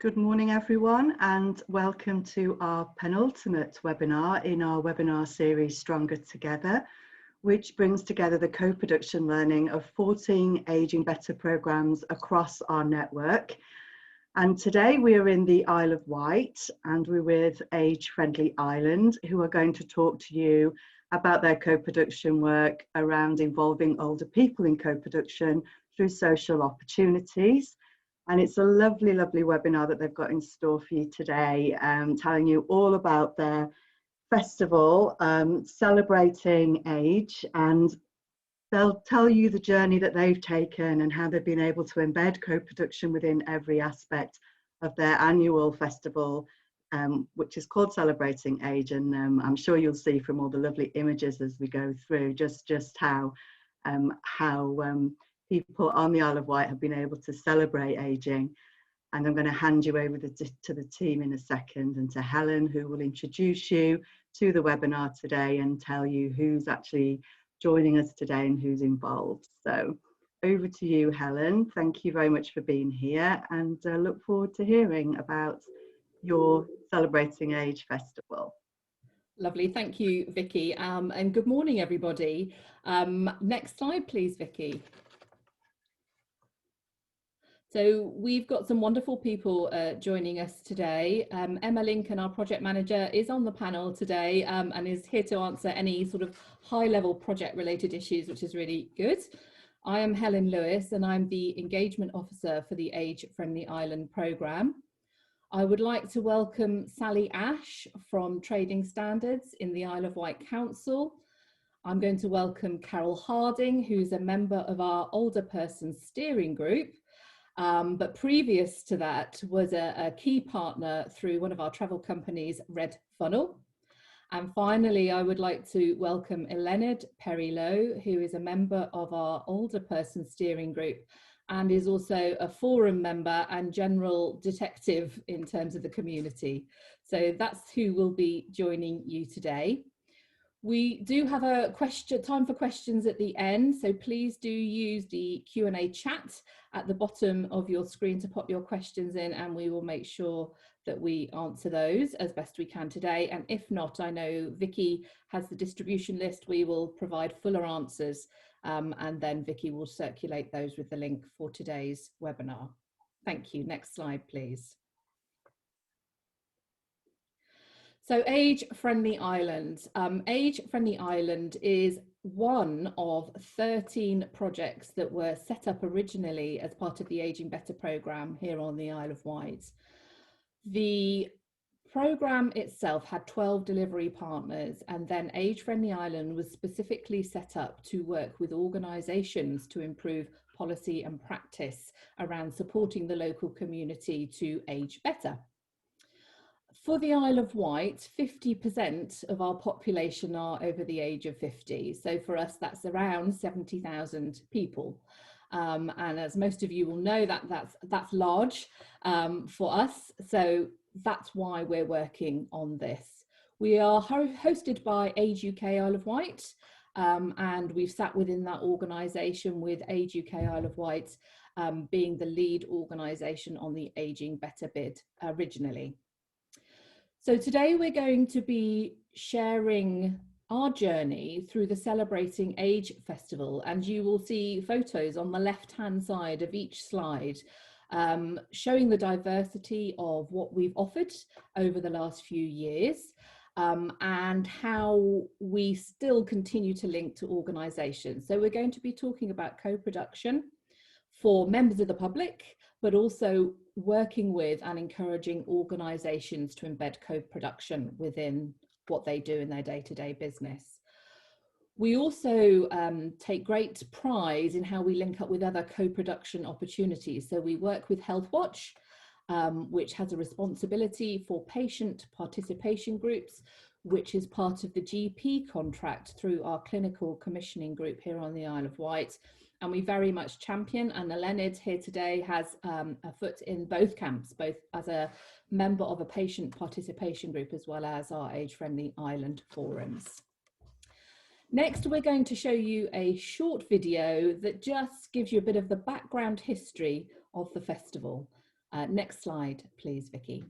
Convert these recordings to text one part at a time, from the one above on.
Good morning, everyone, and welcome to our penultimate webinar in our webinar series, Stronger Together, which brings together the co-production learning of 14 Aging Better programs across our network. And today we are in the Isle of Wight, and we're with Age Friendly Ireland, who are going to talk to you about their co-production work around involving older people in co-production through social opportunities. And it's a lovely, lovely webinar that they've got in store for you today, telling you all about their festival, celebrating age, and they'll tell you the journey that they've taken and how they've been able to embed co-production within every aspect of their annual festival, which is called Celebrating Age. And I'm sure you'll see from all the lovely images as we go through just how people on the Isle of Wight have been able to celebrate ageing. And I'm going to hand you over to the team in a second, and to Helen, who will introduce you to the webinar today and tell you who's actually joining us today and who's involved. So over to you, Helen. Thank you very much for being here, and look forward to hearing about your Celebrating Age Festival. Lovely, thank you, Vicky, and good morning, everybody. Next slide, please, Vicky. So we've got some wonderful people joining us today. Emma Lincoln, our project manager, is on the panel today and is here to answer any sort of high-level project-related issues, which is really good. I am Helen Lewis, and I'm the engagement officer for the Age Friendly Ireland programme. I would like to welcome Sally Ash from Trading Standards in the Isle of Wight Council. I'm going to welcome Carol Harding, who's a member of our Older Persons Steering Group. But previous to that was a key partner through one of our travel companies, Red Funnel. And finally, I would like to welcome Elenid Perry-Lowe, who is a member of our Older Person Steering Group and is also a forum member and general detective in terms of the community. So that's who will be joining you today. We do have a time for questions at the end, so please do use the Q&A chat at the bottom of your screen to pop your questions in, and we will make sure that we answer those as best we can today. And if not, I know Vicky has the distribution list. We will provide fuller answers, and then Vicky will circulate those with the link for today's webinar. Thank you. Next slide, please. So Age Friendly Ireland. Age Friendly Ireland is one of 13 projects that were set up originally as part of the Aging Better programme here on the Isle of Wight. The programme itself had 12 delivery partners, and then Age Friendly Ireland was specifically set up to work with organisations to improve policy and practice around supporting the local community to age better. For the Isle of Wight, 50% of our population are over the age of 50. So for us, that's around 70,000 people. And as most of you will know, that's large for us. So that's why we're working on this. We are hosted by Age UK Isle of Wight, and we've sat within that organisation with Age UK Isle of Wight being the lead organisation on the Aging Better bid originally. So today we're going to be sharing our journey through the Celebrating Age Festival, and you will see photos on the left-hand side of each slide showing the diversity of what we've offered over the last few years and how we still continue to link to organisations. So we're going to be talking about co-production for members of the public, but also working with and encouraging organisations to embed co-production within what they do in their day-to-day business. We also take great pride in how we link up with other co-production opportunities. So we work with Healthwatch, which has a responsibility for patient participation groups, which is part of the GP contract through our clinical commissioning group here on the Isle of Wight. And we very much champion, and Elenid here today has a foot in both camps, both as a member of a patient participation group as well as our Age Friendly Ireland forums. Next, we're going to show you a short video that just gives you a bit of the background history of the festival. Next slide, please, Vicky.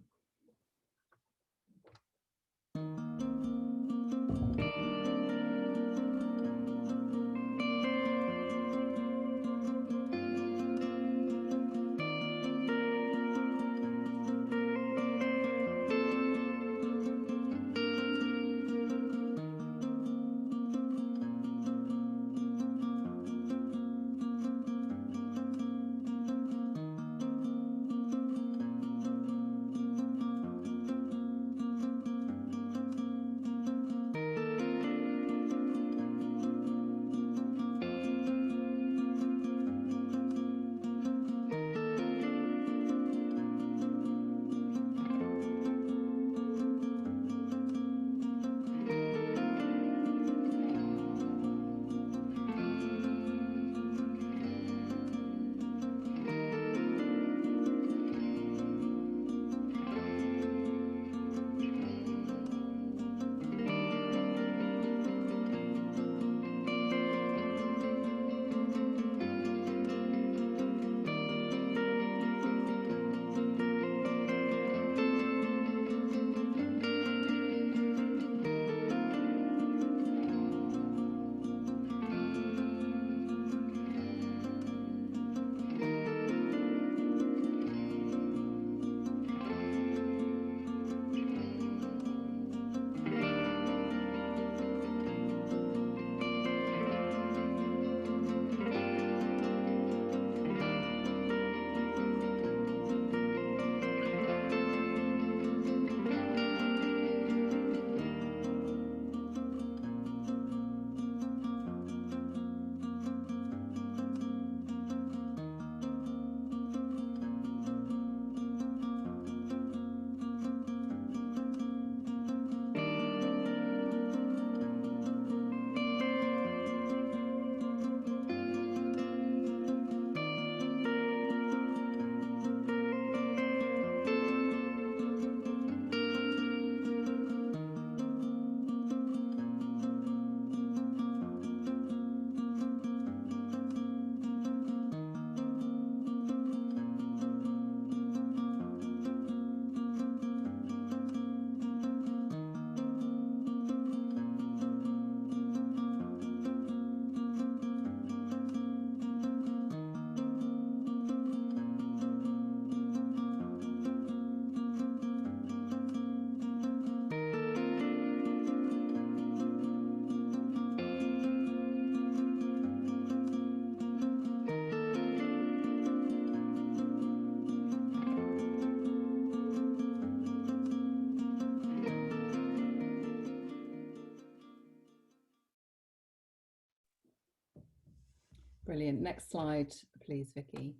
Brilliant. Next slide, please, Vicky.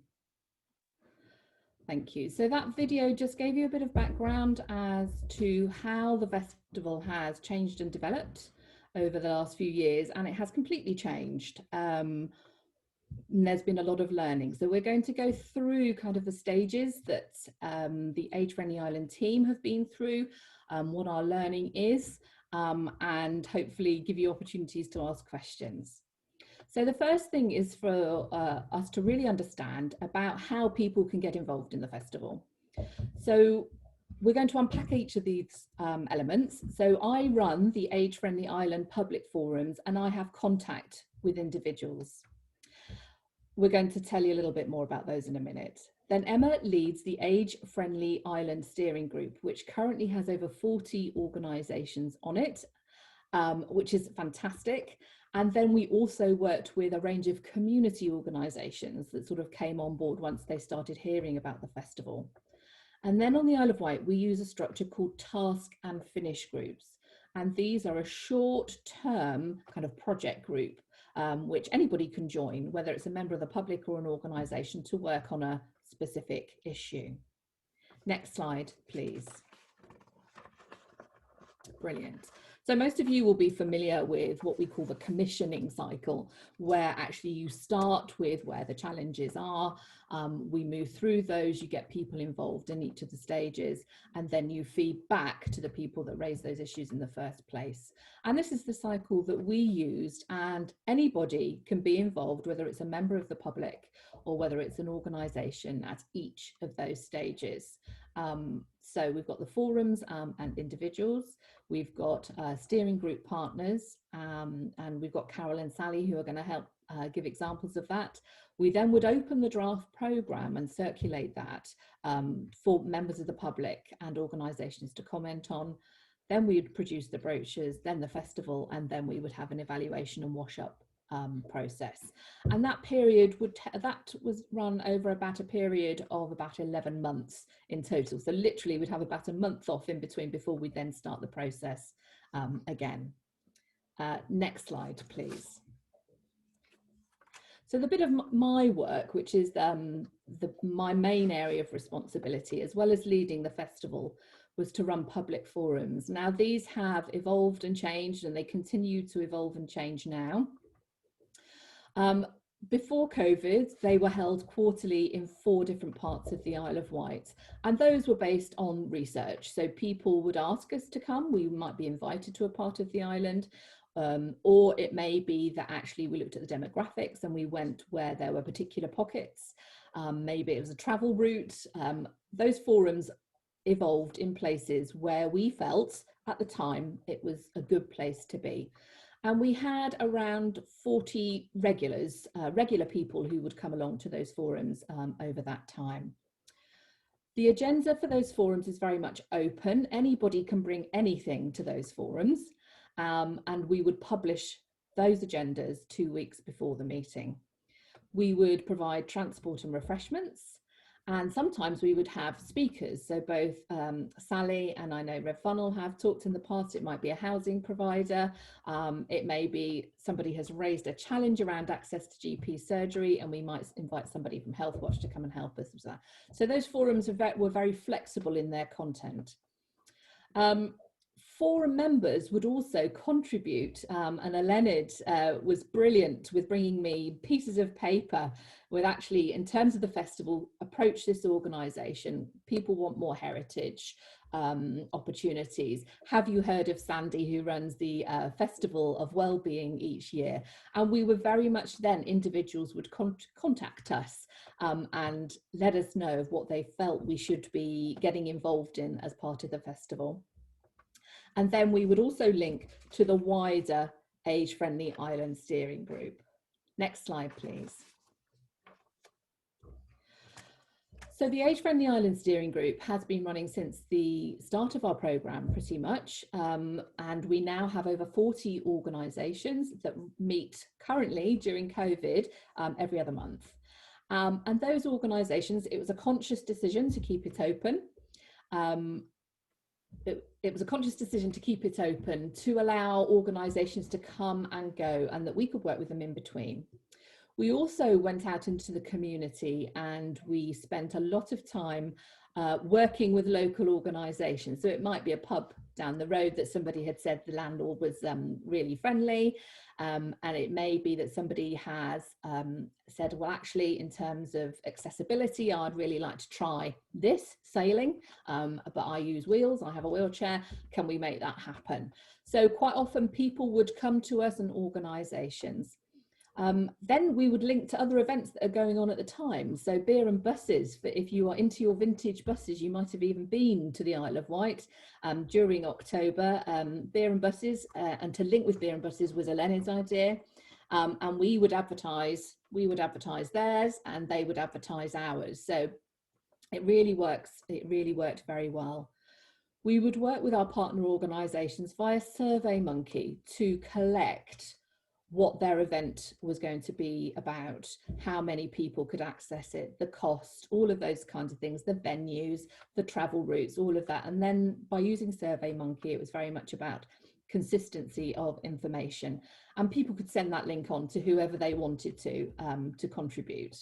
Thank you. So that video just gave you a bit of background as to how the festival has changed and developed over the last few years, and it has completely changed. There's been a lot of learning. So we're going to go through kind of the stages that the Age Friendly Island team have been through, what our learning is, and hopefully give you opportunities to ask questions. So the first thing is for us to really understand about how people can get involved in the festival. So we're going to unpack each of these elements. So I run the Age Friendly Island public forums, and I have contact with individuals. We're going to tell you a little bit more about those in a minute. Then Emma leads the Age Friendly Island Steering Group, which currently has over 40 organisations on it, which is fantastic. And then we also worked with a range of community organisations that sort of came on board once they started hearing about the festival. And then on the Isle of Wight, we use a structure called task and finish groups. And these are a short-term kind of project group, which anybody can join, whether it's a member of the public or an organisation, to work on a specific issue. Next slide, please. Brilliant. So most of you will be familiar with what we call the commissioning cycle, where actually you start with where the challenges are, we move through those, you get people involved in each of the stages, and then you feed back to the people that raised those issues in the first place. And this is the cycle that we used, and anybody can be involved, whether it's a member of the public or whether it's an organisation, at each of those stages. So we've got the forums and individuals, we've got steering group partners, and we've got Carol and Sally who are going to help give examples of that. We then would open the draft programme and circulate that for members of the public and organisations to comment on. Then we'd produce the brochures, then the festival, and then we would have an evaluation and wash up process. And that period was run over about a period of about 11 months in total. So literally we'd have about a month off in between before we then start the process again. Next slide, please. So the bit of my work, which is my main area of responsibility, as well as leading the festival, was to run public forums. Now these have evolved and changed, and they continue to evolve and change now. Before COVID, they were held quarterly in 4 different parts of the Isle of Wight, and those were based on research. So people would ask us to come, we might be invited to a part of the island, or it may be that actually we looked at the demographics and we went where there were particular pockets. Maybe it was a travel route. Those forums evolved in places where we felt at the time it was a good place to be. And we had around 40 regular people who would come along to those forums over that time. The agenda for those forums is very much open. Anybody can bring anything to those forums, and we would publish those agendas 2 weeks before the meeting. We would provide transport and refreshments, and sometimes we would have speakers. So both Sally and I know Rev Funnel have talked in the past. It might be a housing provider. It may be somebody has raised a challenge around access to GP surgery, and we might invite somebody from Healthwatch to come and help us with that. So those forums were very flexible in their content. Forum members would also contribute, and Elenid was brilliant with bringing me pieces of paper with actually, in terms of the festival, approach this organisation. People want more heritage opportunities. Have you heard of Sandy, who runs the Festival of Wellbeing each year? And we were very much then, individuals would contact us and let us know of what they felt we should be getting involved in as part of the festival. And then we would also link to the wider Age Friendly Island Steering Group. Next slide, please. So the Age Friendly Island Steering Group has been running since the start of our programme pretty much, and we now have over 40 organisations that meet currently during COVID every other month. And those organisations, it was a conscious decision to keep it open. It was a conscious decision to keep it open, to allow organisations to come and go, and that we could work with them in between. We also went out into the community, and we spent a lot of time working with local organisations. So it might be a pub down the road that somebody had said the landlord was really friendly, and it may be that somebody has said, well, actually, in terms of accessibility, I'd really like to try this sailing, but I use wheels, I have a wheelchair, can we make that happen? So quite often people would come to us, and organisations. Then we would link to other events that are going on at the time. So beer and buses, if you are into your vintage buses, you might have even been to the Isle of Wight during October. Beer and buses, and to link with beer and buses was Elenid's idea. And we would advertise theirs, and they would advertise ours. So it really worked very well. We would work with our partner organisations via SurveyMonkey to collect what their event was going to be about, how many people could access it, the cost, all of those kinds of things, the venues, the travel routes, all of that. And then by using SurveyMonkey, it was very much about consistency of information, and people could send that link on to whoever they wanted to contribute.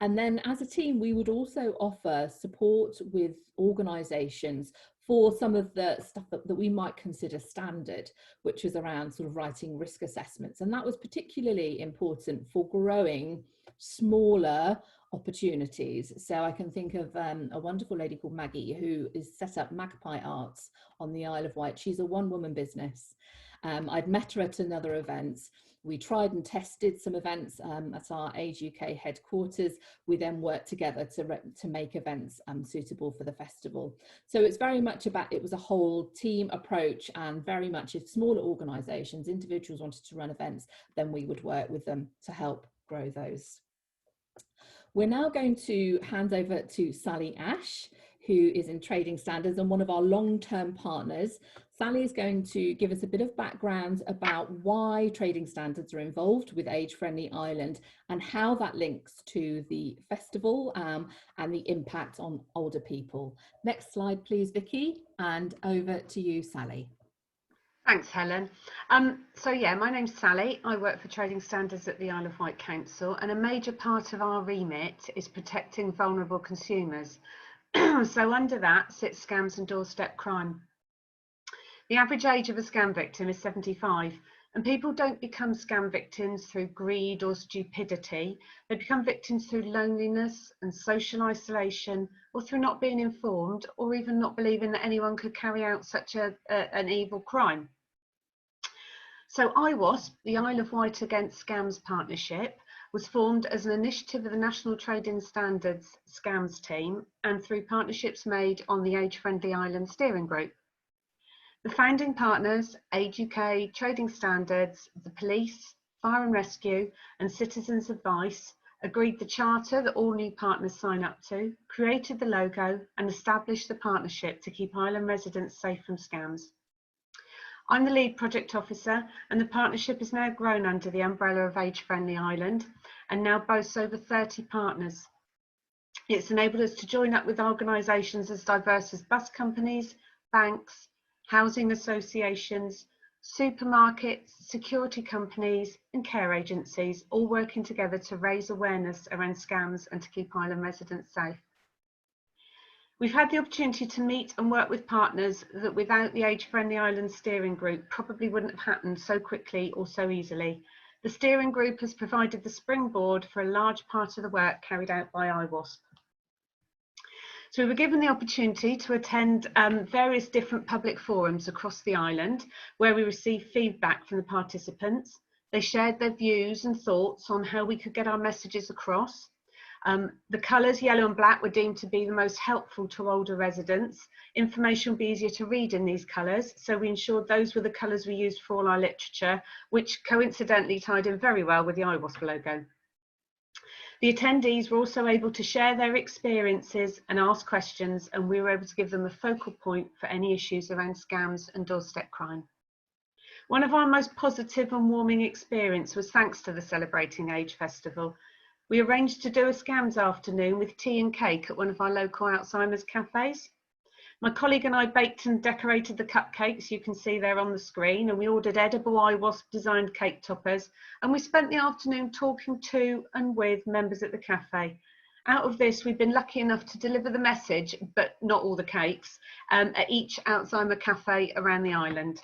And then as a team, we would also offer support with organisations for some of the stuff that we might consider standard, which was around sort of writing risk assessments. And that was particularly important for growing smaller opportunities. So I can think of a wonderful lady called Maggie, who is set up Magpie Arts on the Isle of Wight. She's a one-woman business. I'd met her at another event. We tried and tested some events at our Age UK headquarters. We then worked together to make events suitable for the festival. So it's very much about, it was a whole team approach, and very much if smaller organisations, individuals wanted to run events, then we would work with them to help grow those. We're now going to hand over to Sally Ash, who is in Trading Standards and one of our long-term partners. Sally is going to give us a bit of background about why Trading Standards are involved with Age Friendly Ireland and how that links to the festival and the impact on older people. Next slide, please, Vicky, and over to you, Sally. Thanks, Helen. So yeah, my name's Sally. I work for Trading Standards at the Isle of Wight Council, and a major part of our remit is protecting vulnerable consumers. So under that sits scams and doorstep crime. The average age of a scam victim is 75, and people don't become scam victims through greed or stupidity. They become victims through loneliness and social isolation, or through not being informed, or even not believing that anyone could carry out such an evil crime. So IWASP, the Isle of Wight Against Scams Partnership, was formed as an initiative of the National Trading Standards Scams team and through partnerships made on the Age Friendly Ireland Steering Group. The founding partners, Age UK, Trading Standards, the police, fire and rescue and citizens advice agreed the charter that all new partners sign up to, created the logo and established the partnership to keep Ireland residents safe from scams. I'm the lead project officer, and the partnership has now grown under the umbrella of Age Friendly Ireland and now boasts over 30 partners. It's enabled us to join up with organisations as diverse as bus companies, banks, housing associations, supermarkets, security companies and care agencies, all working together to raise awareness around scams and to keep Ireland residents safe. We've had the opportunity to meet and work with partners that without the Age Friendly Ireland Steering Group probably wouldn't have happened so quickly or so easily. The steering group has provided the springboard for a large part of the work carried out by IWASP. So we were given the opportunity to attend various different public forums across the island where we received feedback from the participants. They shared their views and thoughts on how we could get our messages across. The colours yellow and black were deemed to be the most helpful to older residents. Information will be easier to read in these colours, so we ensured those were the colours we used for all our literature, which coincidentally tied in very well with the IWASP logo. The attendees were also able to share their experiences and ask questions, and we were able to give them a focal point for any issues around scams and doorstep crime. One of our most positive and warming experience was thanks to the Celebrating Age Festival. We arranged to do a scams afternoon with tea and cake at one of our local Alzheimer's cafes. My colleague and I baked and decorated the cupcakes you can see there on the screen, and we ordered edible IWASP designed cake toppers, and we spent the afternoon talking to and with members at the cafe. Out of this, we've been lucky enough to deliver the message, but not all the cakes, at each Alzheimer cafe around the island.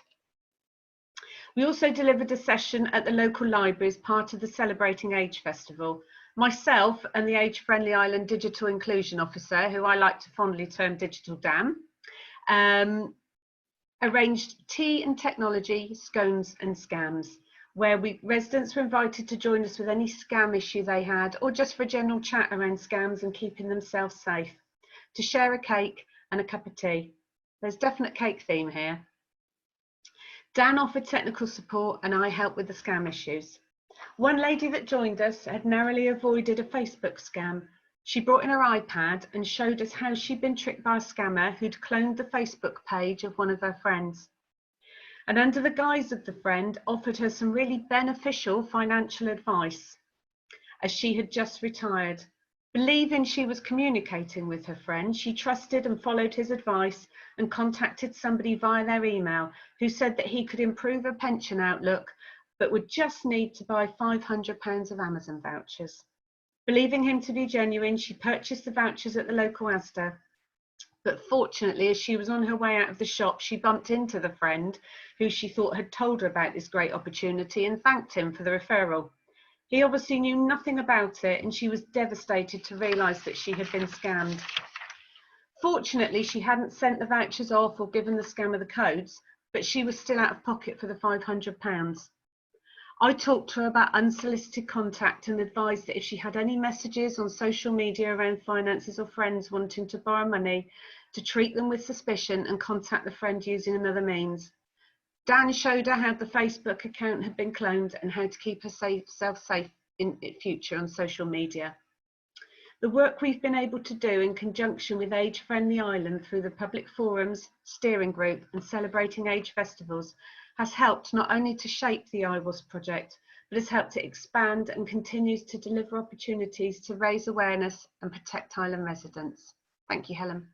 We also delivered a session at the local library as part of the Celebrating Age Festival. Myself and the Age Friendly Ireland Digital Inclusion Officer, who I like to fondly term Digital Dan, arranged tea and technology, scones and scams, where residents were invited to join us with any scam issue they had, or just for a general chat around scams and keeping themselves safe, to share a cake and a cup of tea. There's definite cake theme here. Dan offered technical support and I helped with the scam issues. One lady that joined us had narrowly avoided a Facebook scam. She brought in her iPad and showed us how she'd been tricked by a scammer who'd cloned the Facebook page of one of her friends. And under the guise of the friend, offered her some really beneficial financial advice, as she had just retired. Believing she was communicating with her friend, she trusted and followed his advice and contacted somebody via their email who said that he could improve her pension outlook, but would just need to buy £500 of Amazon vouchers. Believing him to be genuine, she purchased the vouchers at the local Asda. But fortunately, as she was on her way out of the shop, she bumped into the friend who she thought had told her about this great opportunity and thanked him for the referral. He obviously knew nothing about it, and she was devastated to realise that she had been scammed. Fortunately, she hadn't sent the vouchers off or given the scammer the codes, but she was still out of pocket for the £500. I talked to her about unsolicited contact and advised that if she had any messages on social media around finances or friends wanting to borrow money, to treat them with suspicion and contact the friend using another means. Dan showed her how the Facebook account had been cloned and how to keep herself safe in future on social media. The work we've been able to do in conjunction with Age Friendly Ireland through the public forums, steering group and celebrating age festivals has helped not only to shape the IWAS project, but has helped to expand and continues to deliver opportunities to raise awareness and protect Ireland residents. Thank you, Helen.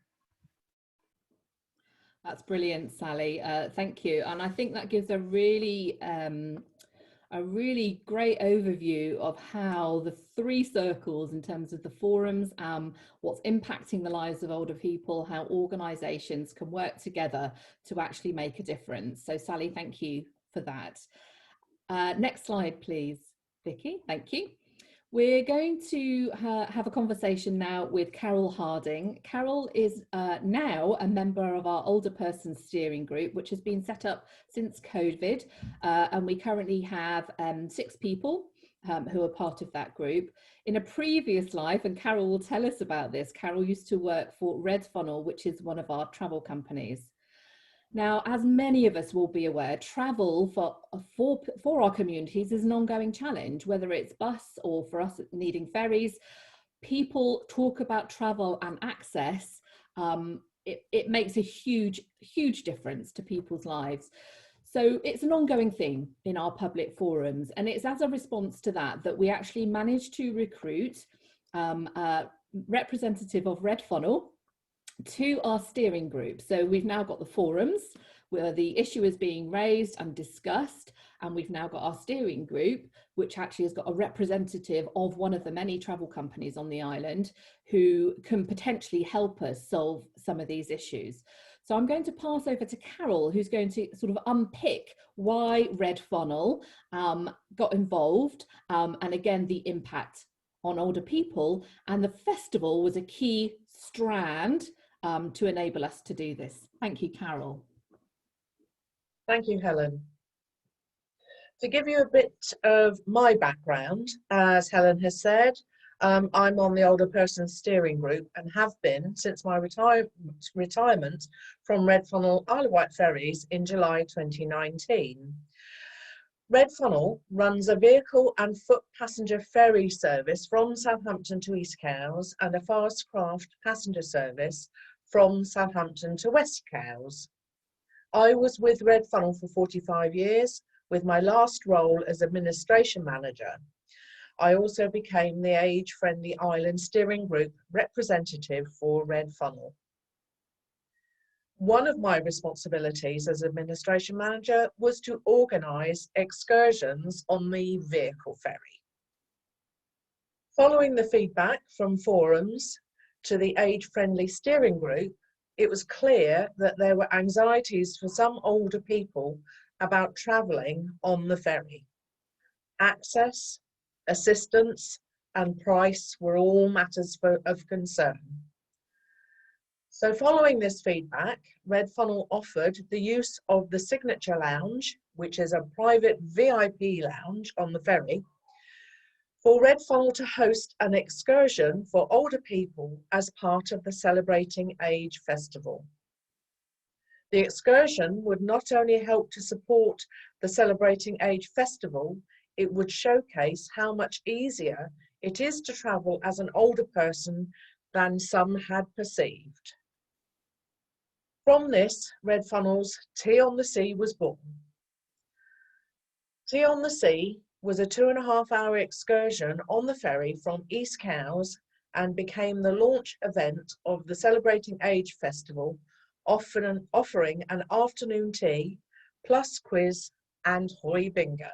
That's brilliant, Sally. Thank you. And I think that gives a really great overview of how the three circles in terms of the forums, what's impacting the lives of older people, how organisations can work together to actually make a difference. So Sally, thank you for that. Next slide, please, Vicky. Thank you. We're going to have a conversation now with Carol Harding. Carol is now a member of our older persons steering group, which has been set up since COVID, and we currently have 6 people who are part of that group. In a previous life, and Carol will tell us about this, Carol used to work for Red Funnel, which is one of our travel companies. Now, as many of us will be aware, travel for our communities is an ongoing challenge, whether it's bus or for us needing ferries. People talk about travel and access. It makes a huge difference to people's lives. So it's an ongoing theme in our public forums, and it's as a response to that that we actually managed to recruit a representative of Red Funnel to our steering group. So we've now got the forums where the issue is being raised and discussed, and we've now got our steering group, which actually has got a representative of one of the many travel companies on the island who can potentially help us solve some of these issues. So I'm going to pass over to Carol, who's going to sort of unpick why Red Funnel got involved, and again, the impact on older people. And the festival was a key strand to enable us to do this. Thank you, Carol. Thank you, Helen. To give you a bit of my background, as Helen has said, I'm on the older persons steering group and have been since my retirement from Red Funnel Isle of Wight Ferries in July 2019. Red Funnel runs a vehicle and foot passenger ferry service from Southampton to East Cowes and a fast craft passenger service from Southampton to West Cowes. I was with Red Funnel for 45 years, with my last role as administration manager. I also became the Age Friendly Ireland steering group representative for Red Funnel. One of my responsibilities as administration manager was to organise excursions on the vehicle ferry. Following the feedback from forums to the Age Friendly steering group, it was clear that there were anxieties for some older people about travelling on the ferry. Access, assistance and price were all matters of concern. So following this feedback, Red Funnel offered the use of the Signature Lounge, which is a private VIP lounge on the ferry, for Red Funnel to host an excursion for older people as part of the Celebrating Age Festival. The excursion would not only help to support the Celebrating Age Festival, it would showcase how much easier it is to travel as an older person than some had perceived. From this, Red Funnel's Tea on the Sea was born. Tea on the Sea was a 2.5-hour excursion on the ferry from East Cowes and became the launch event of the Celebrating Age Festival, offering an afternoon tea, plus quiz and Hoi Bingo.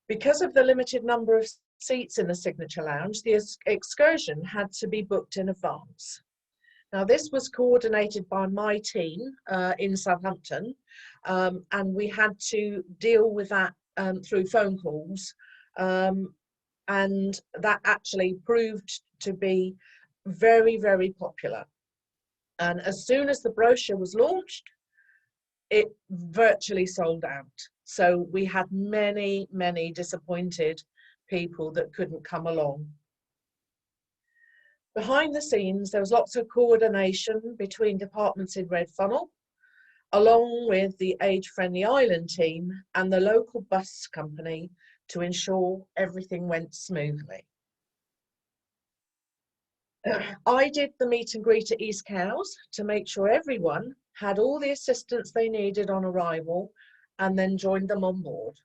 Because of the limited number of seats in the Signature Lounge, the excursion had to be booked in advance. Now, this was coordinated by my team in Southampton, and we had to deal with that through phone calls, and that actually proved to be very, very popular. And as soon as the brochure was launched, it virtually sold out. So we had many, many disappointed people that couldn't come along. Behind the scenes, there was lots of coordination between departments in Red Funnel, along with the Age Friendly Island team and the local bus company, to ensure everything went smoothly. I did the meet and greet at East Cowes to make sure everyone had all the assistance they needed on arrival, and then joined them on board.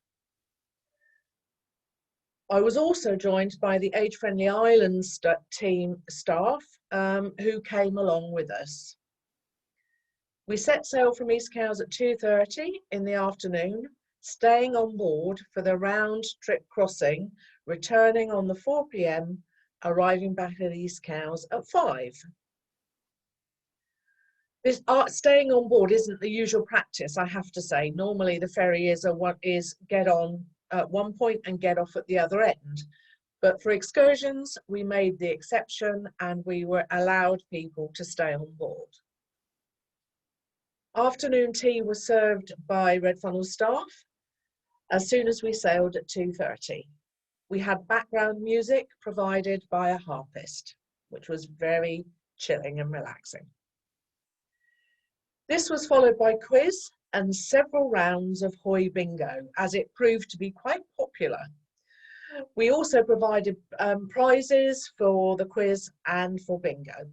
I was also joined by the Age Friendly Islands team staff who came along with us. We set sail from East Cowes at 2:30 in the afternoon, staying on board for the round trip crossing, returning on the 4 p.m, arriving back at East Cowes at 5. This staying on board isn't the usual practice, I have to say. Normally the ferry is get on at one point and get off at the other end. But for excursions, we made the exception and we were allowed people to stay on board. Afternoon tea was served by Red Funnel staff as soon as we sailed at 2:30. We had background music provided by a harpist, which was very chilling and relaxing. This was followed by quiz and several rounds of Hoi Bingo, as it proved to be quite popular. We also provided prizes for the quiz and for bingo.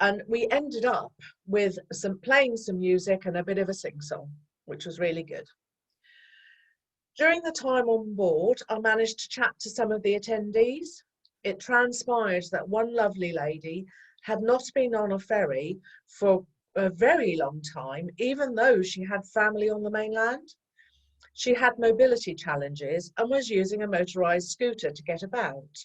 And we ended up with playing some music and a bit of a sing-song, which was really good. During the time on board, I managed to chat to some of the attendees. It transpired that one lovely lady had not been on a ferry for a very long time, even though she had family on the mainland. She had mobility challenges and was using a motorised scooter to get about.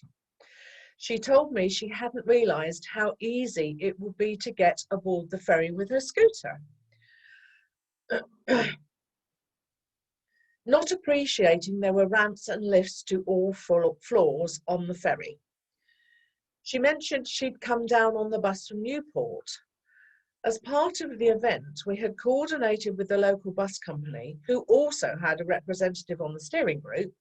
She told me she hadn't realised how easy it would be to get aboard the ferry with her scooter. Not appreciating there were ramps and lifts to all floors on the ferry. She mentioned she'd come down on the bus from Newport. As part of the event, we had coordinated with the local bus company, who also had a representative on the steering group,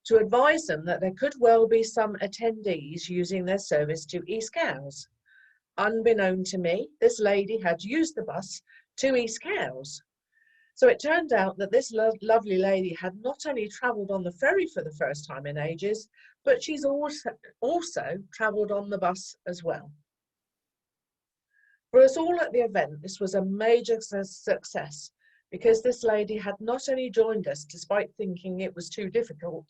to advise them that there could well be some attendees using their service to East Cowes. Unbeknown to me, this lady had used the bus to East Cowes. So it turned out that this lovely lady had not only travelled on the ferry for the first time in ages, but she's also travelled on the bus as well. For us all at the event, this was a major success, because this lady had not only joined us despite thinking it was too difficult,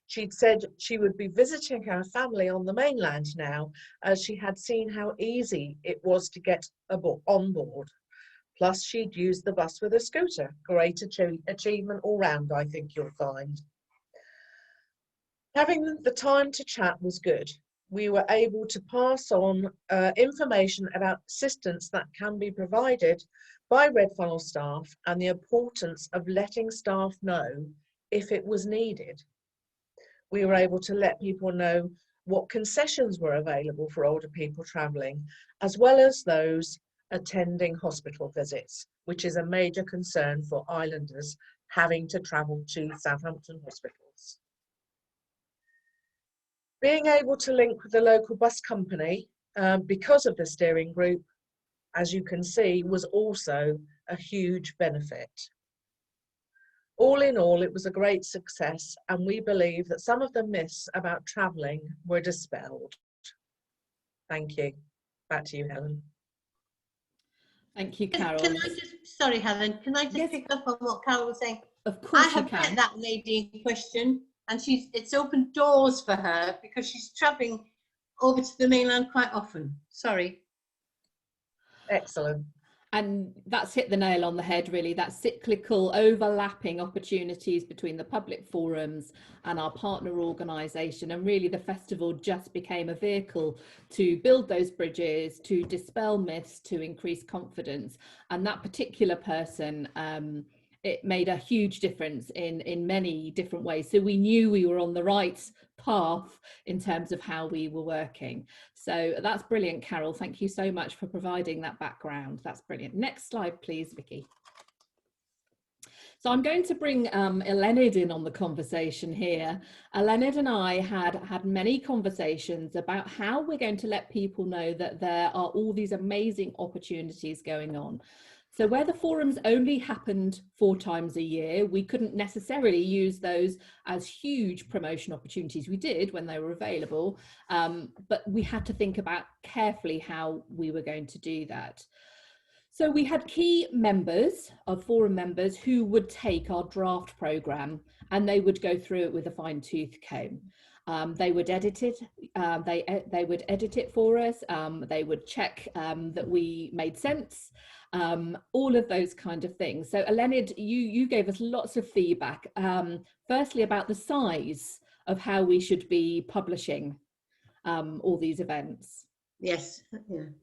she'd said she would be visiting her family on the mainland now, as she had seen how easy it was to get on board. Plus, she'd used the bus with a scooter. Great achievement all round, I think you'll find. Having the time to chat was good. We were able to pass on information about assistance that can be provided by Red Funnel staff and the importance of letting staff know if it was needed. We were able to let people know what concessions were available for older people travelling, as well as those attending hospital visits, which is a major concern for islanders having to travel to Southampton hospitals. Being able to link with the local bus company because of the steering group, as you can see, was also a huge benefit. All in all, it was a great success, and we believe that some of the myths about travelling were dispelled. Thank you. Back to you, Helen. Thank you, Carol. Sorry, Helen, can I just Yes. pick up on what Carol was saying? Of course I have you can. met that lady in question, and it's opened doors for her because she's travelling over to the mainland quite often. Sorry. Excellent. And that's hit the nail on the head, really. That cyclical overlapping opportunities between the public forums and our partner organisation. And really the festival just became a vehicle to build those bridges, to dispel myths, to increase confidence. And that particular person, it made a huge difference in many different ways. So we knew we were on the right path in terms of how we were working. So that's brilliant, Carol. Thank you so much for providing that background. That's brilliant. Next slide, please, Vicky. So I'm going to bring Elenid in on the conversation here. Elenid and I had many conversations about how we're going to let people know that there are all these amazing opportunities going on. So where the forums only happened 4 times a year, we couldn't necessarily use those as huge promotion opportunities. We did when they were available, but we had to think about carefully how we were going to do that. So we had key members of forum members who would take our draft programme and they would go through it with a fine-tooth comb. They would edit it. They would edit it for us. They would check that we made sense. All of those kind of things. So Elenid, you gave us lots of feedback. Firstly, about the size of how we should be publishing all these events. Yes,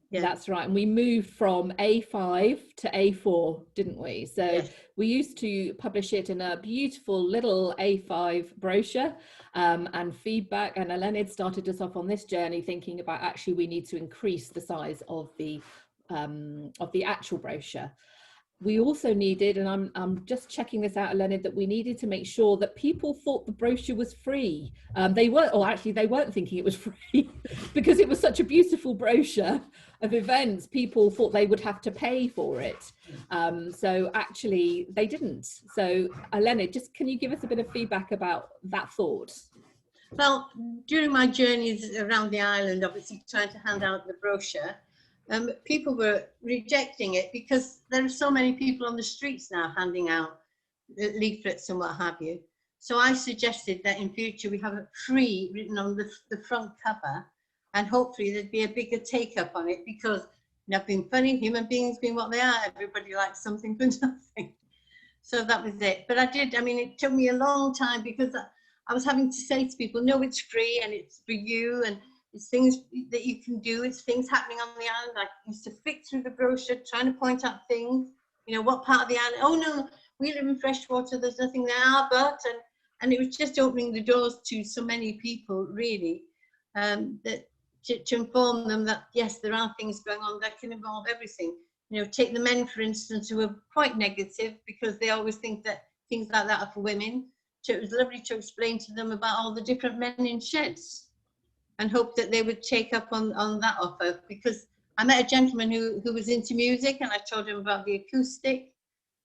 yeah. That's right. And we moved from A5 to A4, didn't we? So Yes. We used to publish it in a beautiful little A5 brochure and feedback. And Elenid started us off on this journey thinking about actually we need to increase the size of the actual brochure. We also needed, and I'm just checking this out, Elenid, that we needed to make sure that people thought the brochure was free. They weren't thinking it was free because it was such a beautiful brochure of events. People thought they would have to pay for it. So actually they didn't. So Elenid, just can you give us a bit of feedback about that thought? Well, during my journeys around the island, obviously trying to hand out the brochure, people were rejecting it because there are so many people on the streets now handing out leaflets and what have you. So I suggested that in future we have a free written on the front cover, and hopefully there'd be a bigger take up on it because, you know, being funny, human beings being what they are, everybody likes something for nothing. So that was it. But it took me a long time because I was having to say to people, no, it's free and it's for you, and it's things that you can do. It's things happening on the island. I used to flick through the brochure, trying to point out things, you know, what part of the island. Oh no, we live in Freshwater, there's nothing there, but, and it was just opening the doors to so many people, really, that to inform them that, yes, there are things going on that can involve everything. You know, take the men, for instance, who are quite negative because they always think that things like that are for women. So it was lovely to explain to them about all the different men in sheds, and hope that they would take up on that offer, because I met a gentleman who was into music and I told him about the acoustic.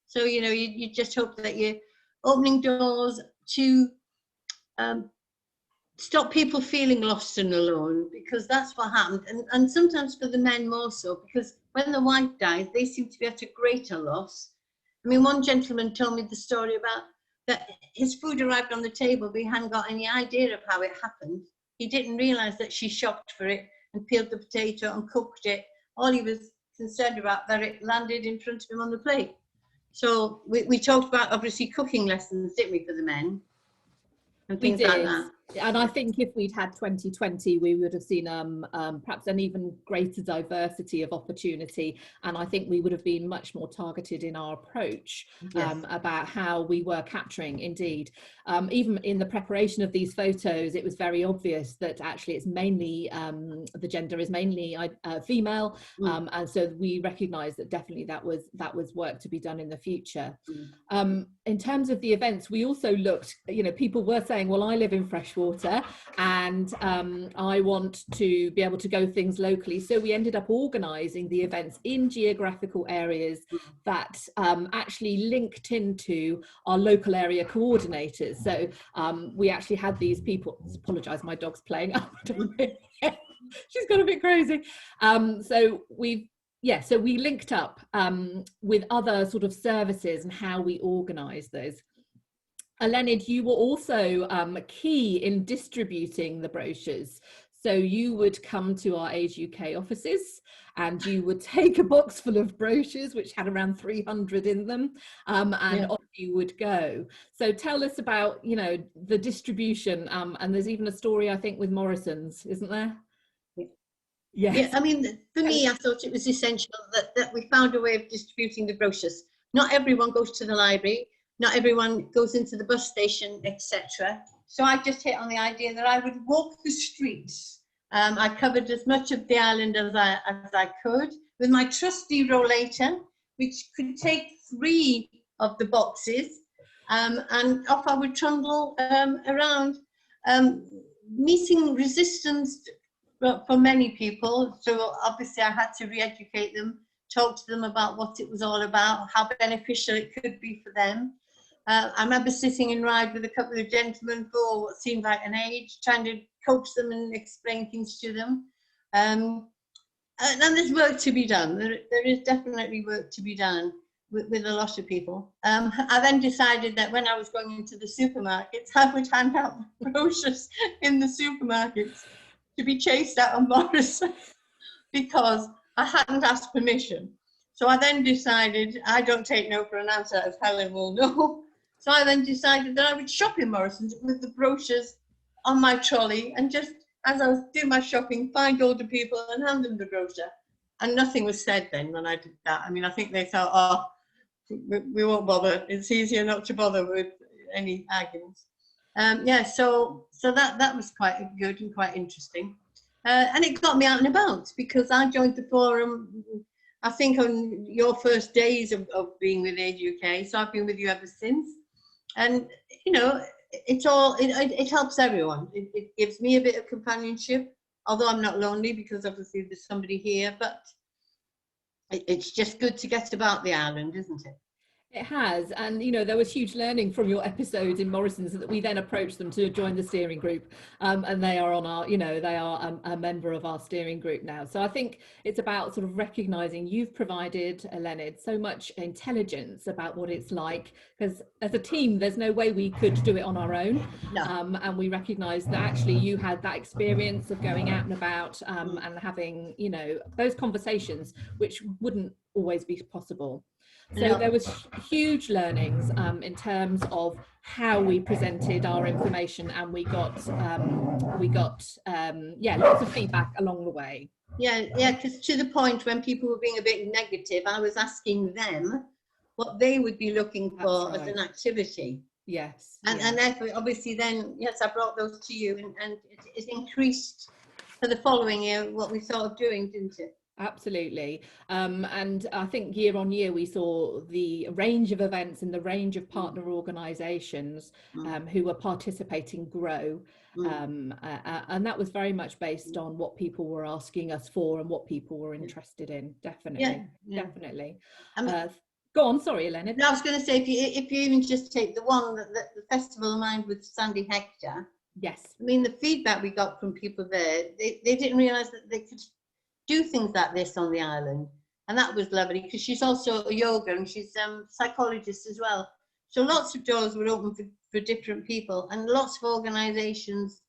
So, you know, you just hope that you're opening doors to stop people feeling lost and alone, because that's what happened. And sometimes for the men more so, because when the wife dies, they seem to be at a greater loss. I mean, one gentleman told me the story about that his food arrived on the table, but he hadn't got any idea of how it happened. He didn't realise that she shopped for it and peeled the potato and cooked it. All he was concerned about that it landed in front of him on the plate. So we talked about obviously cooking lessons, didn't we, for the men and things like that. And I think if we'd had 2020, we would have seen perhaps an even greater diversity of opportunity. And I think we would have been much more targeted in our approach about how we were capturing, indeed. Even in the preparation of these photos, it was very obvious that actually it's mainly, the gender is mainly female. And so we recognised that definitely that was work to be done in the future. In terms of the events, we also looked, you know, people were saying, well, I live in Freshwater and I want to be able to go things locally. So we ended up organising the events in geographical areas that actually linked into our local area coordinators. So we actually had these people, apologise, my dog's playing up. She's got a bit crazy. So we linked up with other sort of services and how we organise those. Elenid, you were also key in distributing the brochures. So you would come to our Age UK offices and you would take a box full of brochures, which had around 300 in them, and off you would go. So tell us about, you know, the distribution, and there's even a story, I think, with Morrison's, isn't there? Yes. Yeah, I mean, for me, I thought it was essential that we found a way of distributing the brochures. Not everyone goes to the library, not everyone goes into the bus station, etc. So I just hit on the idea that I would walk the streets. I covered as much of the island as I could with my trusty rollator, which could take 3 of the boxes, and off I would trundle around, meeting resistance for many people. So obviously I had to re-educate them, talk to them about what it was all about, how beneficial it could be for them. I remember sitting in ride with a couple of gentlemen for what seemed like an age, trying to coach them and explain things to them. And there's work to be done. There is definitely work to be done with a lot of people. I then decided that when I was going into the supermarkets, I would hand out brochures in the supermarkets to be chased out on Morrison because I hadn't asked permission. So I then decided, I don't take no for an answer, as Helen will know. So I then decided that I would shop in Morrison's with the brochures on my trolley, and just as I was doing my shopping, find older people and hand them the brochure. And nothing was said then when I did that. I mean, I think they thought, oh, we won't bother. It's easier not to bother with any arguments. Yeah, so that was quite good and quite interesting. And it got me out and about because I joined the forum, I think, on your first days of being with Age UK. So I've been with you ever since. And, you know, it helps everyone. It gives me a bit of companionship, although I'm not lonely because obviously there's somebody here, but it's just good to get about the island, isn't it? It has, and you know, there was huge learning from your episode in Morrison's that we then approached them to join the steering group, and they are on our, you know, they are a member of our steering group now. So I think it's about sort of recognising you've provided, Leonard, so much intelligence about what it's like, because as a team there's no way we could do it on our own. No. And we recognise that actually you had that experience of going out and about, and having, you know, those conversations which wouldn't always be possible. So there was huge learnings in terms of how we presented our information, and we got lots of feedback along the way. Yeah, because to the point when people were being a bit negative, I was asking them what they would be looking for as an activity. Yes. And therefore, obviously, then yes, I brought those to you, and it increased for the following year what we thought of doing, didn't it? Absolutely. And I think year on year we saw the range of events and the range of partner organisations who were participating grow. And that was very much based on what people were asking us for and what people were interested in. Definitely. Definitely. Go on, sorry, Leonard. No, I was going to say, if you even just take the one that the Festival of Mind with Sandy Hector. Yes. I mean, the feedback we got from people there, they didn't realise that they could do things like this on the island, and that was lovely because she's also a yoga and she's a psychologist as well. So lots of doors were open for different people, and lots of organisations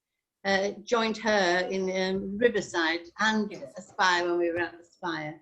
joined her in Riverside and Aspire when we were at Aspire.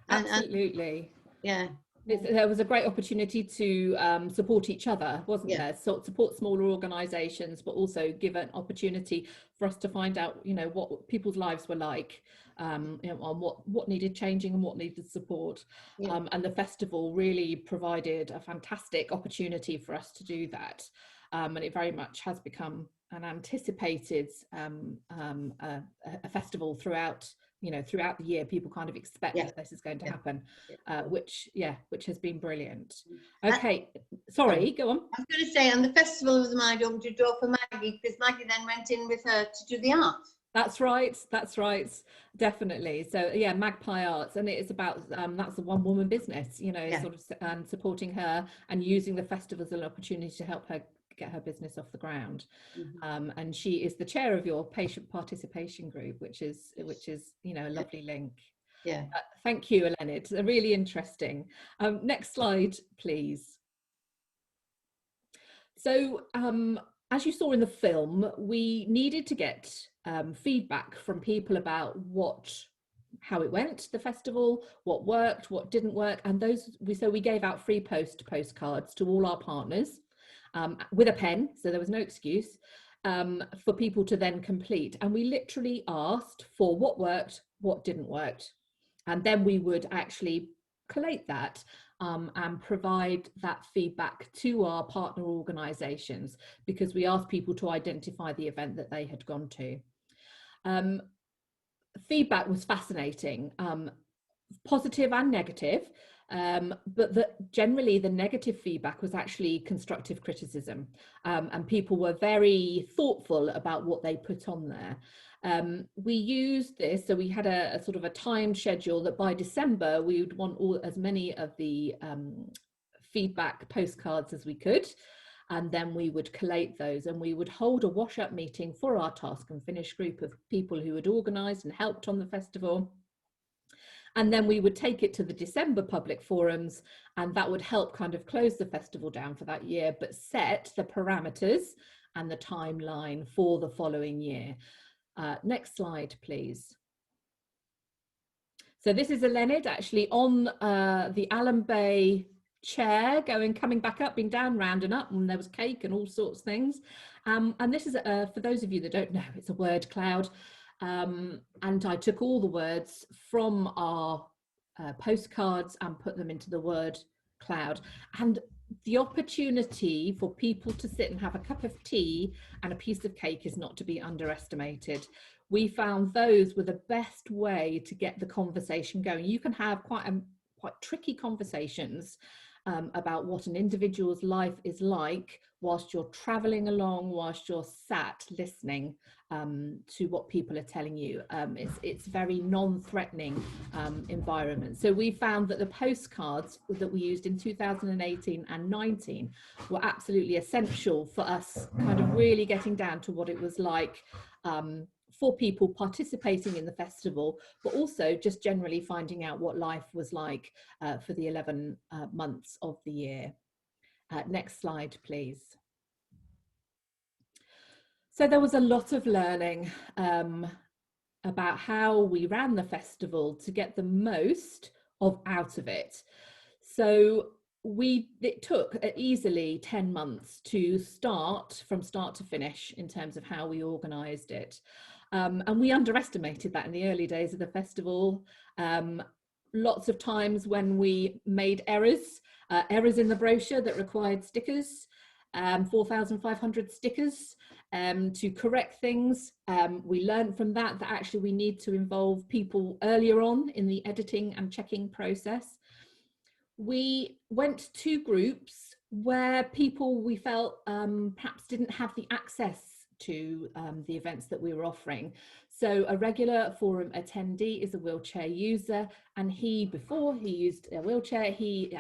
Absolutely. Yeah. There was a great opportunity to support each other, wasn't there? So support smaller organisations, but also give an opportunity for us to find out, you know, what people's lives were like, you know, on what needed changing and what needed support. And the festival really provided a fantastic opportunity for us to do that. And it very much has become an anticipated a festival throughout. You know, throughout the year, people kind of expect that this is going to happen, which has been brilliant. Okay, sorry, go on. I was going to say, and the Festival of the Mind opened a door for Maggie, because Maggie then went in with her to do the art. That's right, definitely. So yeah, Magpie Arts, and it's about that's a one-woman business, you know, sort of supporting her and using the festival as an opportunity to help her get her business off the ground. And she is the chair of your patient participation group, which is you know, a lovely link. Thank you, Elena. It's really interesting. Next slide, please. So as you saw in the film, we needed to get feedback from people about how it went, the festival, what worked, what didn't work, and so we gave out free postcards to all our partners with a pen, so there was no excuse for people to then complete. And we literally asked for what worked, what didn't work, and then we would actually collate that and provide that feedback to our partner organisations, because we asked people to identify the event that they had gone to. Feedback was fascinating, positive and negative, but generally the negative feedback was actually constructive criticism, and people were very thoughtful about what they put on there. We used this, so we had a sort of a timed schedule that by December we would want as many of the feedback postcards as we could, and then we would collate those, and we would hold a wash-up meeting for our task and finish group of people who had organised and helped on the festival. And then we would take it to the December public forums, and that would help kind of close the festival down for that year, but set the parameters and the timeline for the following year. Next slide, please. So this is a Leonard actually on the Allen Bay chair, coming back up, being down, round and up, and there was cake and all sorts of things. And this is, for those of you that don't know, it's a word cloud. And I took all the words from our postcards and put them into the word cloud. And the opportunity for people to sit and have a cup of tea and a piece of cake is not to be underestimated. We found those were the best way to get the conversation going. You can have quite tricky conversations about what an individual's life is like whilst you're traveling along, whilst you're sat listening to what people are telling you. It's very non-threatening environment. So we found that the postcards that we used in 2018 and 19 were absolutely essential for us kind of really getting down to what it was like for people participating in the festival, but also just generally finding out what life was like for the 11 months of the year. Next slide, please. So there was a lot of learning about how we ran the festival to get the most out of it. So it took easily 10 months from start to finish in terms of how we organised it. And we underestimated that in the early days of the festival. Lots of times when we made errors in the brochure that required stickers, 4,500 stickers to correct things. We learned from that actually we need to involve people earlier on in the editing and checking process. We went to groups where people we felt perhaps didn't have the access to the events that we were offering. So a regular forum attendee is a wheelchair user, and before he used a wheelchair, he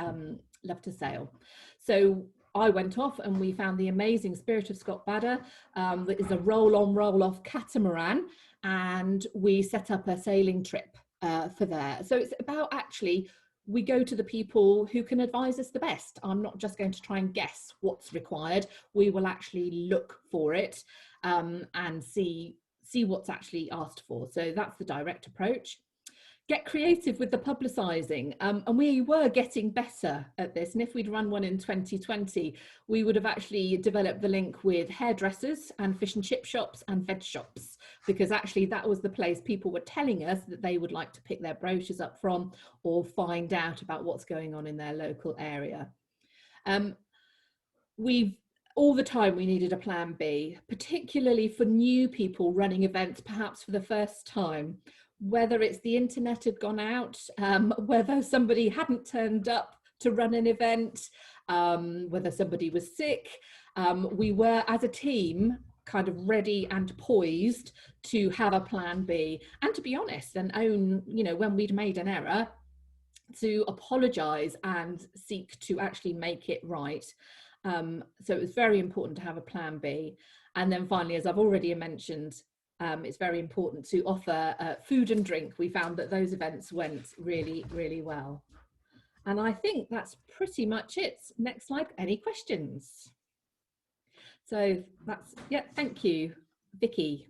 loved to sail. So I went off and we found the amazing Spirit of Scott Bader, that is a roll-on, roll-off catamaran, and we set up a sailing trip for there. So it's about actually, we go to the people who can advise us the best. I'm not just going to try and guess what's required. We will actually look for it and see what's actually asked for. So that's the direct approach. Get creative with the publicising, and we were getting better at this, and if we'd run one in 2020 we would have actually developed the link with hairdressers and fish and chip shops and veg shops, because actually that was the place people were telling us that they would like to pick their brochures up from or find out about what's going on in their local area. All the time we needed a plan B, particularly for new people running events perhaps for the first time. Whether it's the internet had gone out, whether somebody hadn't turned up to run an event, whether somebody was sick, we were as a team kind of ready and poised to have a plan B, and to be honest and own, when we'd made an error, to apologise and seek to actually make it right. So it was very important to have a plan B. And then finally, as I've already mentioned, it's very important to offer food and drink. We found that those events went really, really well. And I think that's pretty much it. Next slide. Any questions? So that's, yeah, thank you, Vicky.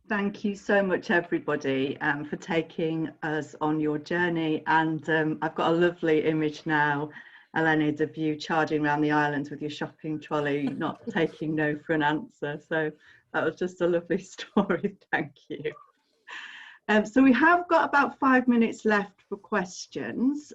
Thank you so much, everybody, for taking us on your journey. And I've got a lovely image now, Eleni, of you charging around the island with your shopping trolley, not taking no for an answer. So that was just a lovely story. Thank you. So we have got about 5 minutes left for questions.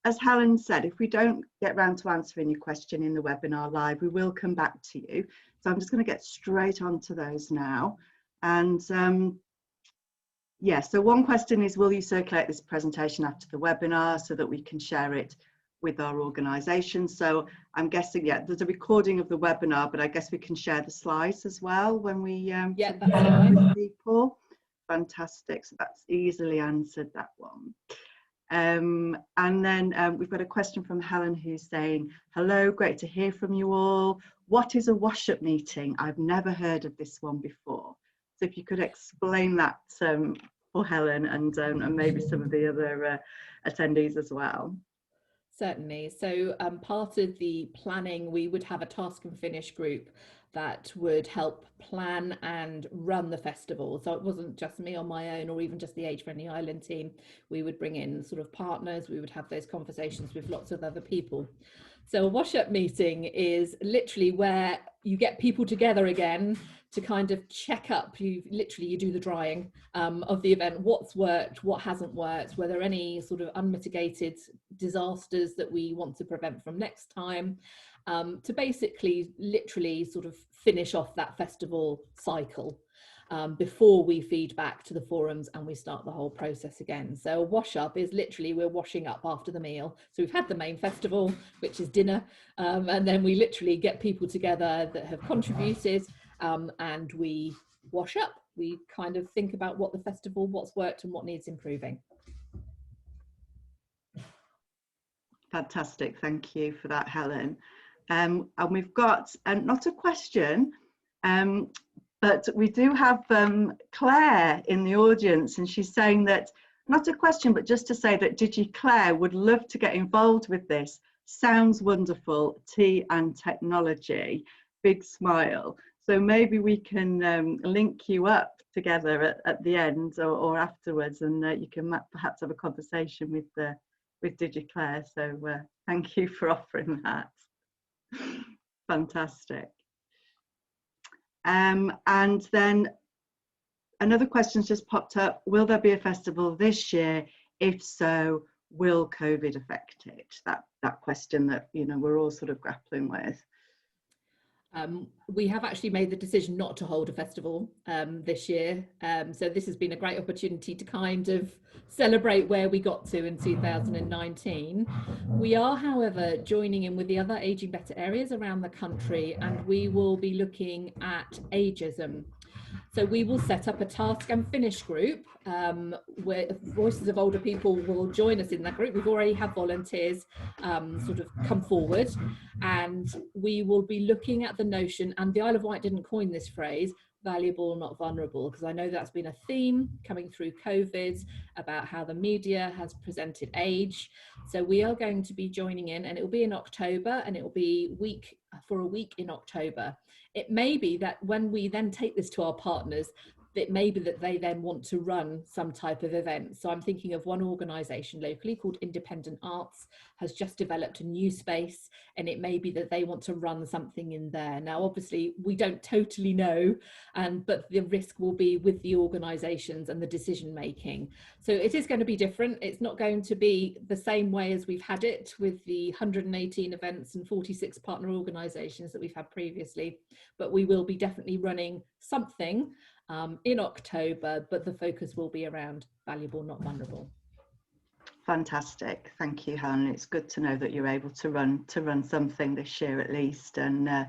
As Helen said, if we don't get round to answering your question in the webinar live, we will come back to you. So I'm just going to get straight onto those now. And yeah, so one question is, will you circulate this presentation after the webinar so that we can share it with our organisation? So I'm guessing, yeah, there's a recording of the webinar, but I guess we can share the slides as well when we yeah, that's fine. people. Fantastic, so that's easily answered, that one. And then we've got a question from Helen who's saying, hello, great to hear from you all. What is a wash-up meeting? I've never heard of this one before. So if you could explain that for Helen and maybe some of the other attendees as well. Certainly. So part of the planning, we would have a task and finish group that would help plan and run the festival. So it wasn't just me on my own or even just the Age Friendly Island team. We would bring in sort of partners. We would have those conversations with lots of other people. So a wash-up meeting is literally where you get people together again to kind of check up. You do the drying of the event. What's worked, what hasn't worked, were there any sort of unmitigated disasters that we want to prevent from next time, to basically literally sort of finish off that festival cycle before we feed back to the forums and we start the whole process again. So a wash up is literally, we're washing up after the meal. So we've had the main festival, which is dinner, and then we literally get people together that have contributed, and we wash up. We kind of think about what the festival, what's worked and what needs improving. Fantastic, thank you for that, Helen. And we've got not a question, but we do have Claire in the audience, and she's saying that, not a question, but just to say that DigiClaire would love to get involved with this. Sounds wonderful, tea and technology, big smile. So maybe we can link you up together at the end or afterwards, and you can perhaps have a conversation with DigiClaire. So thank you for offering that. Fantastic. And then another question's just popped up. Will there be a festival this year? If so, will COVID affect it? That question that, you know, we're all sort of grappling with. We have actually made the decision not to hold a festival this year. So this has been a great opportunity to kind of celebrate where we got to in 2019. We are, however, joining in with the other Aging Better areas around the country, and we will be looking at ageism. So we will set up a task and finish group where voices of older people will join us in that group. We've already had volunteers sort of come forward, and we will be looking at the notion, and the Isle of Wight didn't coin this phrase, valuable, not vulnerable, because I know that's been a theme coming through COVID about how the media has presented age. So we are going to be joining in, and it will be in October, and it will be for a week in October. It may be that when we then take this to our partners, it may be that they then want to run some type of event. So I'm thinking of one organisation locally called Independent Arts has just developed a new space, and it may be that they want to run something in there. Now, obviously, we don't totally know, but the risk will be with the organisations and the decision making. So it is going to be different. It's not going to be the same way as we've had it with the 118 events and 46 partner organisations that we've had previously, but we will be definitely running something in October, but the focus will be around valuable, not vulnerable. Fantastic, thank you, Helen. It's good to know that you're able to run something this year at least. And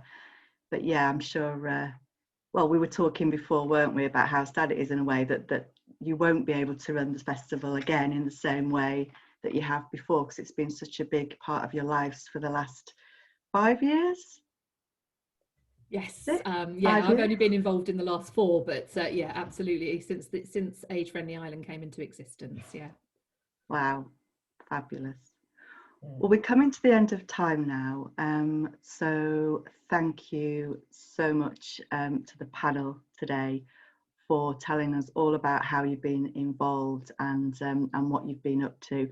but yeah, I'm sure. Well, we were talking before, weren't we, about how sad it is in a way that you won't be able to run the festival again in the same way that you have before, because it's been such a big part of your lives for the last 5 years. Yes, yeah, I've only been involved in the last 4, but yeah, absolutely, since Age Friendly Island came into existence, yeah. Wow, fabulous. Well, we're coming to the end of time now, so thank you so much to the panel today for telling us all about how you've been involved and what you've been up to.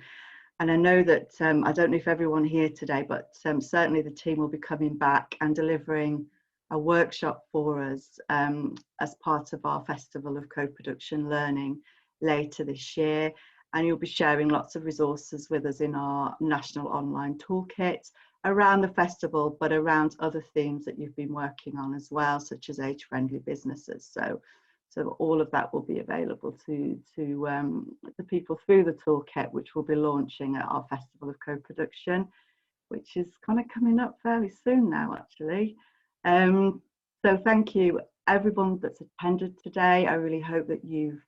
And I know that, I don't know if everyone here today, but certainly the team will be coming back and delivering a workshop for us as part of our Festival of Co-Production Learning later this year. And you'll be sharing lots of resources with us in our national online toolkit around the festival, but around other themes that you've been working on as well, such as age-friendly businesses. So all of that will be available to the people through the toolkit, which we'll be launching at our Festival of Co-Production, which is kind of coming up fairly soon now, actually. So thank you, everyone that's attended today. I really hope that you've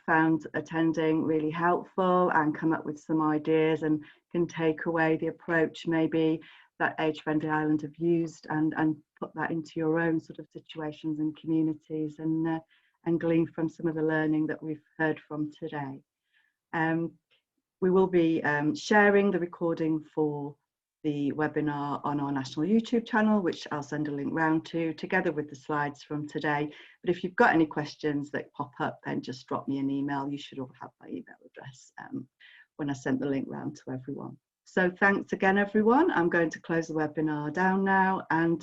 found attending really helpful and come up with some ideas and can take away the approach maybe that Age Friendly Ireland have used and put that into your own sort of situations and communities and glean from some of the learning that we've heard from today. We will be sharing the recording for the webinar on our national YouTube channel, which I'll send a link round to, together with the slides from today. But if you've got any questions that pop up, then just drop me an email. You should all have my email address when I sent the link round to everyone. So thanks again, everyone. I'm going to close the webinar down now and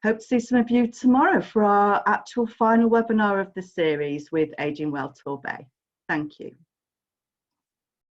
hope to see some of you tomorrow for our actual final webinar of the series with Ageing Well Torbay. Thank you.